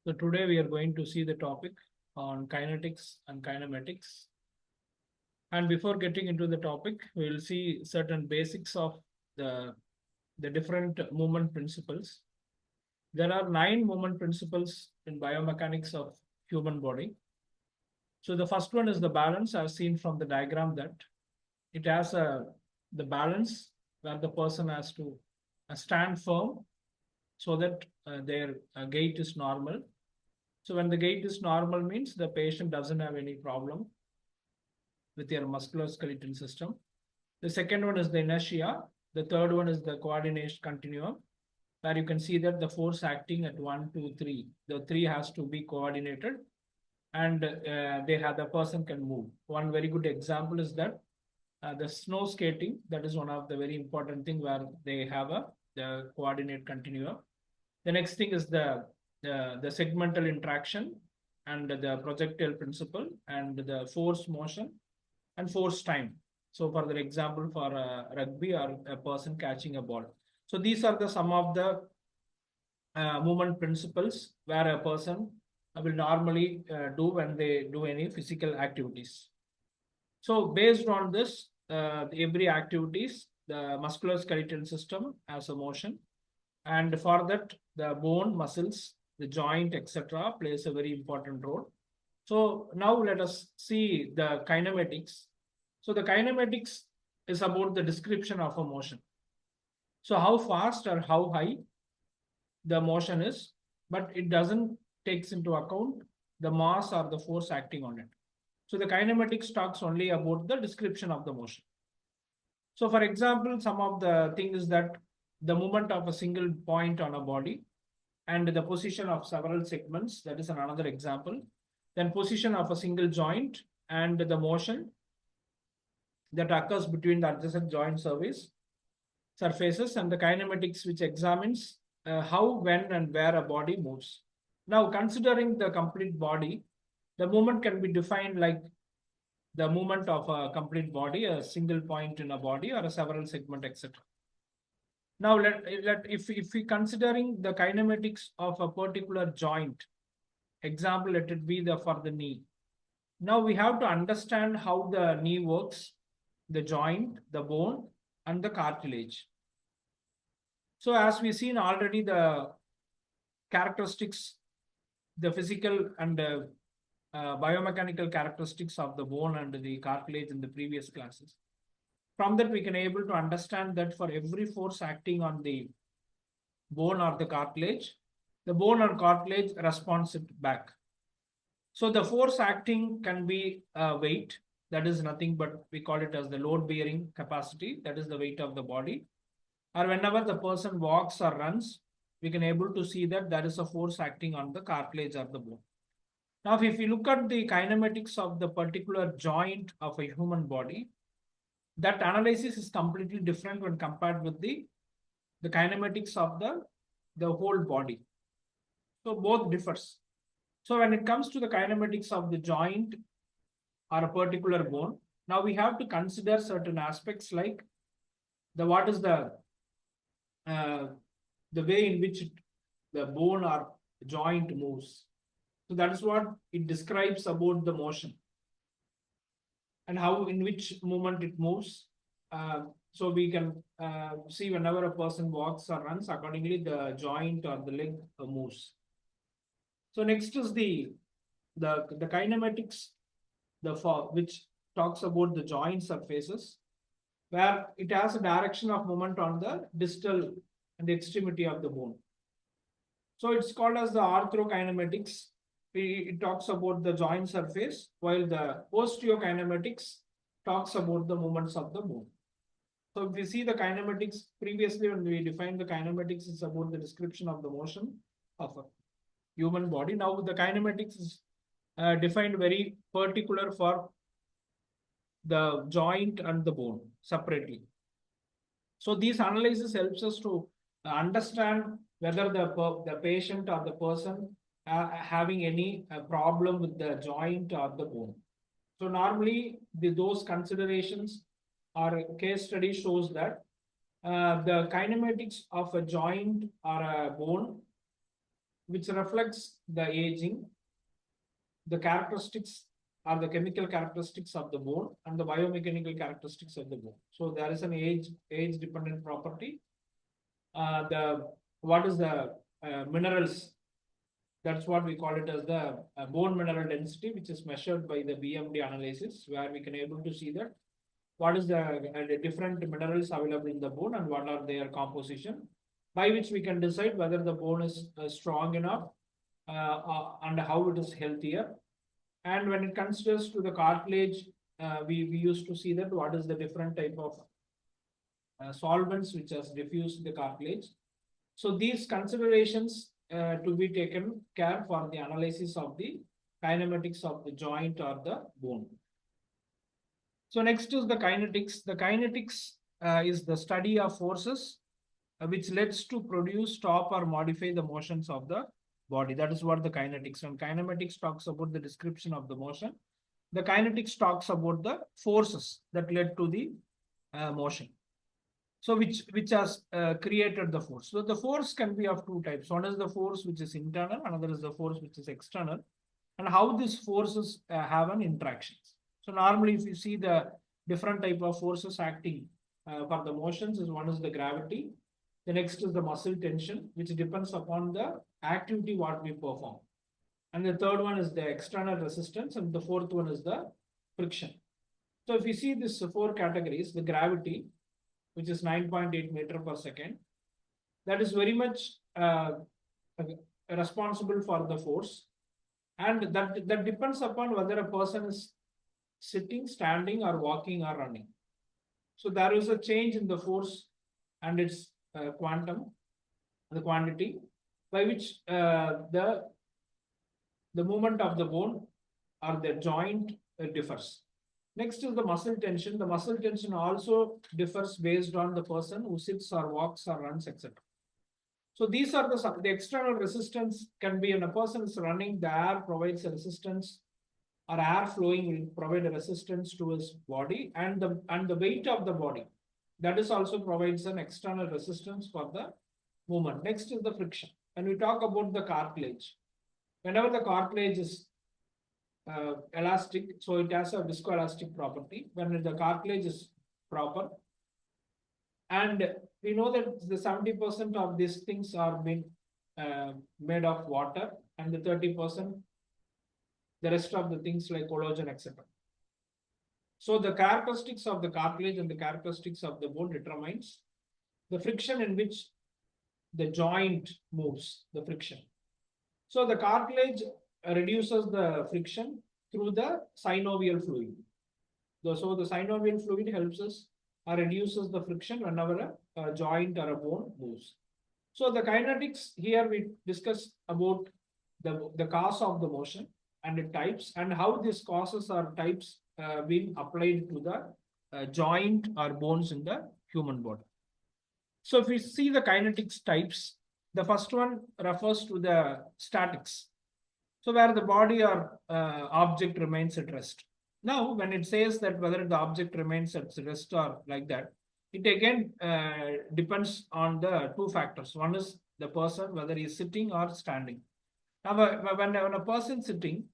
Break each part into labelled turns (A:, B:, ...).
A: So today we are going to see the topic on kinetics and kinematics. And before getting into the topic, we will see certain basics of the different movement principles. There are 9 movement principles in biomechanics of human body. So the first one is the balance, as seen from the diagram, that it has the balance where the person has to stand firm so that their gait is normal. So when the gait is normal means the patient doesn't have any problem with your musculoskeletal system. The second one is the inertia. The third one is the coordination continuum, where you can see that the force acting at 1, 2, 3. The 3 has to be coordinated, and the person can move. One very good example is that the snow skating. That is one of the very important thing where they have the coordinate continuum. The next thing is the segmental interaction and the projectile principle and the force motion and force time. So for the example, for rugby or a person catching a ball. So these are the some of the movement principles where a person will normally do when they do any physical activities. So based on this, every activities, the musculoskeletal system has a motion. And for that, the bone, muscles, the joint, etc. plays a very important role. So now let us see the kinematics. So the kinematics is about the description of a motion. So how fast or how high the motion is, but it doesn't takes into account the mass or the force acting on it. So the kinematics talks only about the description of the motion. So for example, some of the things is that the movement of a single point on a body and the position of several segments, that is another example. Then position of a single joint and the motion that occurs between the adjacent joint surfaces and the kinematics, which examines how, when, and where a body moves. Now, considering the complete body, the movement can be defined like the movement of a complete body, a single point in a body, or a several segment, etc. Now, if we considering the kinematics of a particular joint, example, let it be for the knee. Now we have to understand how the knee works, the joint, the bone, and the cartilage. So as we've seen already, the characteristics, the physical and biomechanical characteristics of the bone and the cartilage in the previous classes. From that, we can able to understand that for every force acting on the bone or the cartilage, the bone or cartilage responds it back. So the force acting can be weight, that is nothing but we call it as the load bearing capacity, that is the weight of the body. Or whenever the person walks or runs, we can able to see that there is a force acting on the cartilage or the bone. Now, if you look at the kinematics of the particular joint of a human body, that analysis is completely different when compared with the kinematics of the whole body. So both differs. So when it comes to the kinematics of the joint or a particular bone, now we have to consider certain aspects like what is the way in which the bone or joint moves. So that is what it describes about the motion and how in which movement it moves. So we can see whenever a person walks or runs, accordingly the joint or the leg moves. So next is the kinematics, which talks about the joint surfaces, where it has a direction of movement on the distal and the extremity of the bone. So it's called as the arthrokinematics. It talks about the joint surface, while the osteokinematics talks about the movements of the bone. So if we see the kinematics, previously when we defined the kinematics, it's about the description of the motion of a human body. Now the kinematics is defined very particular for the joint and the bone separately. So these analysis helps us to understand whether the patient or the person having any problem with the joint or the bone. So normally those considerations or case study shows that the kinematics of a joint or a bone which reflects the aging, the characteristics are the chemical characteristics of the bone and the biomechanical characteristics of the bone. So there is an age dependent property. What is the minerals? That's what we call it as the bone mineral density, which is measured by the BMD analysis, where we can able to see that what is the different minerals available in the bone and what are their composition, by which we can decide whether the bone is strong enough and how it is healthier. And when it considers to the cartilage, we used to see that what is the different type of solvents which has diffused the cartilage. So these considerations to be taken care for the analysis of the kinematics of the joint or the bone. So next is the kinetics. The kinetics is the study of forces which leads to produce, stop, or modify the motions of the body. That is what the kinetics. And kinematics talks about the description of the motion. The kinetics talks about the forces that led to the motion. So which has created the force. So the force can be of two types. One is the force which is internal, another is the force which is external, and how these forces have an interactions. So normally, if you see the different type of forces acting for the motions, is one is the gravity. The next is the muscle tension, which depends upon the activity what we perform. And the third one is the external resistance, and the fourth one is the friction. So if you see these four categories, the gravity, which is 9.8 meter per second, that is very much responsible for the force. And that depends upon whether a person is sitting, standing, or walking, or running. So there is a change in the force and its quantum, the quantity, by which the movement of the bone or the joint differs. Next is the muscle tension. The muscle tension also differs based on the person who sits or walks or runs, etc. So these are the external resistance can be when a person is running, the air provides a resistance, or air flowing will provide a resistance to his body, and the weight of the body, that is also provides an external resistance for the movement. Next is the friction. When we talk about the cartilage, whenever the cartilage is elastic, so it has a viscoelastic property. When the cartilage is proper, and we know that the 70% of these things are being made of water, and the 30%, the rest of the things like collagen, etc. So the characteristics of the cartilage and the characteristics of the bone determines the friction in which the joint moves, the friction. So the cartilage reduces the friction through the synovial fluid. So the synovial fluid helps us or reduces the friction whenever a joint or a bone moves. So the kinetics, here we discuss about the cause of the motion and the types, and how these causes or types being applied to the joint or bones in the human body. So if we see the kinetics types, the first one refers to the statics. So where the body or object remains at rest. Now, when it says that whether the object remains at rest or like that, it again depends on the two factors. One is the person, whether he is sitting or standing. Now, when a person is sitting,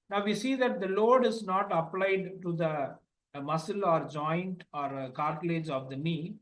A: now we see that the load is not applied to the muscle or joint or cartilage of the knee.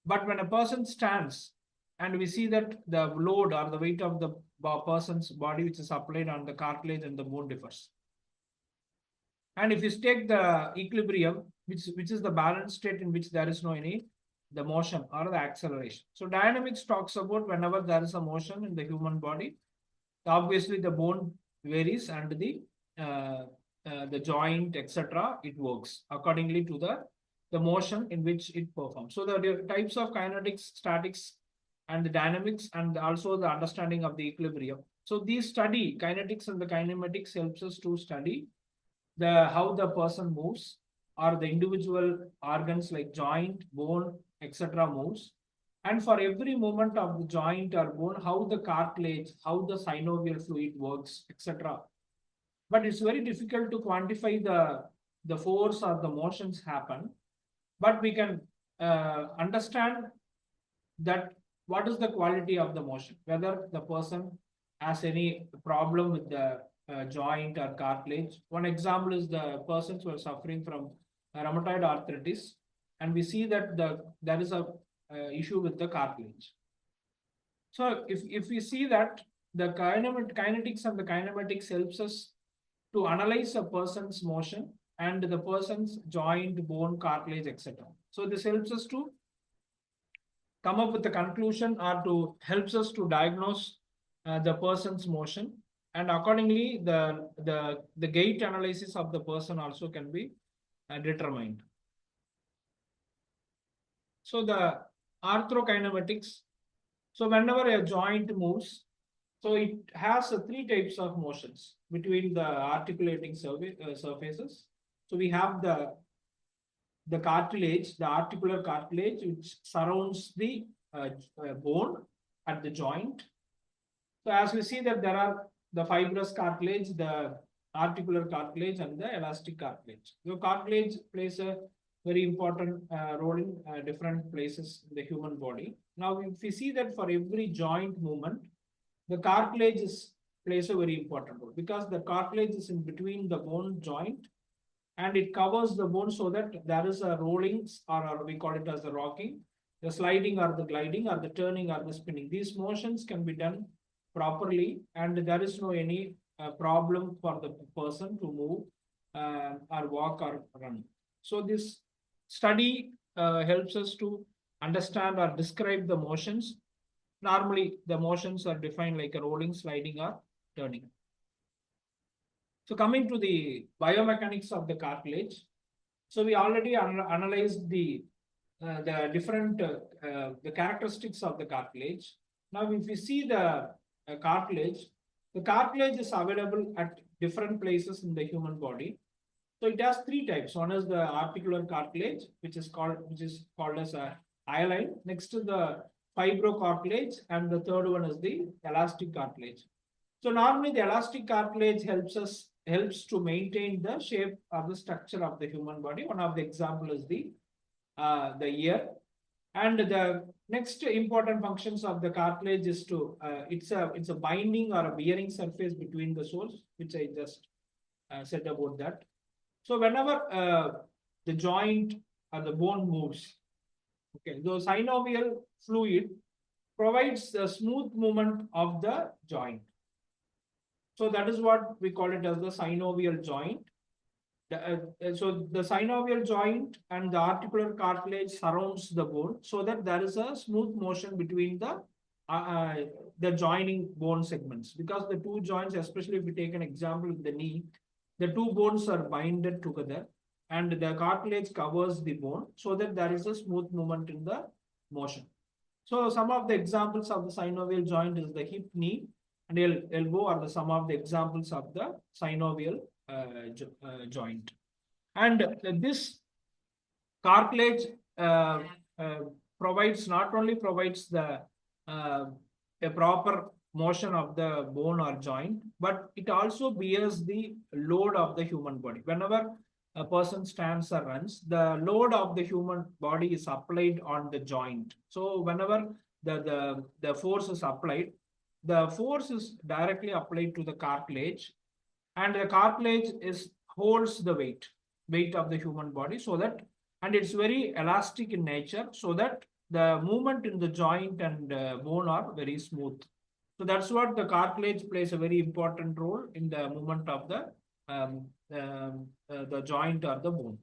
A: But when a person stands, and we see that the load or the weight of the person's body which is applied on the cartilage and the bone differs. And if you take the equilibrium, which is the balanced state in which there is no any the motion or the acceleration. So dynamics talks about whenever there is a motion in the human body, obviously the bone varies and the joint, etc., it works accordingly to the motion in which it performs. So the types of kinetics, statics, and the dynamics, and also the understanding of the equilibrium. So these study kinetics and the kinematics helps us to study how the person moves, or the individual organs like joint, bone, etc. moves. And for every movement of the joint or bone, how the cartilage, how the synovial fluid works, etc. But it's very difficult to quantify the force or the motions happen. But we can understand that what is the quality of the motion, whether the person has any problem with the joint or cartilage. One example is the persons who are suffering from rheumatoid arthritis, and we see that there is a issue with the cartilage. So if we see that the kinetics and the kinematics helps us to analyze a person's motion and the person's joint, bone, cartilage, etc. So this helps us to come up with the conclusion or to helps us to diagnose the person's motion, and accordingly the gait analysis of the person also can be determined. So the arthrokinematics. So whenever a joint moves, so it has three types of motions between the articulating surfaces. So we have the cartilage, the articular cartilage, which surrounds the bone at the joint. So as we see that there are the fibrous cartilage, the articular cartilage, and the elastic cartilage. So cartilage plays a very important role in different places in the human body. Now, if we see that for every joint movement, the cartilage plays a very important role, because the cartilage is in between the bone joint and it covers the bone, so that there is a rolling, or we call it as the rocking, the sliding or the gliding or the turning or the spinning. These motions can be done properly, and there is no any problem for the person to move or walk or run. So this study helps us to understand or describe the motions. Normally, the motions are defined like a rolling, sliding, or turning. So coming to the biomechanics of the cartilage. So we already analyzed the different the characteristics of the cartilage. Now, if we see the cartilage is available at different places in the human body. So it has three types. One is the articular cartilage, which is called as a hyaline. Next to the fibrocartilage, and the third one is the elastic cartilage. So normally the elastic cartilage helps to maintain the shape of the structure of the human body. One of the example is the ear. And the next important functions of the cartilage is to it's a binding or a bearing surface between the soles, which I just said about that. So whenever the joint or the bone moves, okay, the synovial fluid provides the smooth movement of the joint. So that is what we call it as the synovial joint. So the synovial joint and the articular cartilage surrounds the bone, so that there is a smooth motion between the joining bone segments. Because the two joints, especially if we take an example with the knee, the two bones are binded together, and the cartilage covers the bone, so that there is a smooth movement in the motion. So some of the examples of the synovial joint is the hip, knee, and elbow are some of the examples of the synovial joint. And this cartilage not only provides the a proper motion of the bone or joint, but it also bears the load of the human body. Whenever a person stands or runs, the load of the human body is applied on the joint. So whenever the force is applied, the force is directly applied to the cartilage, and the cartilage holds the weight of the human body, so that, and it's very elastic in nature, so that the movement in the joint and bone are very smooth. So that's what the cartilage plays a very important role in the movement of the joint or the bone.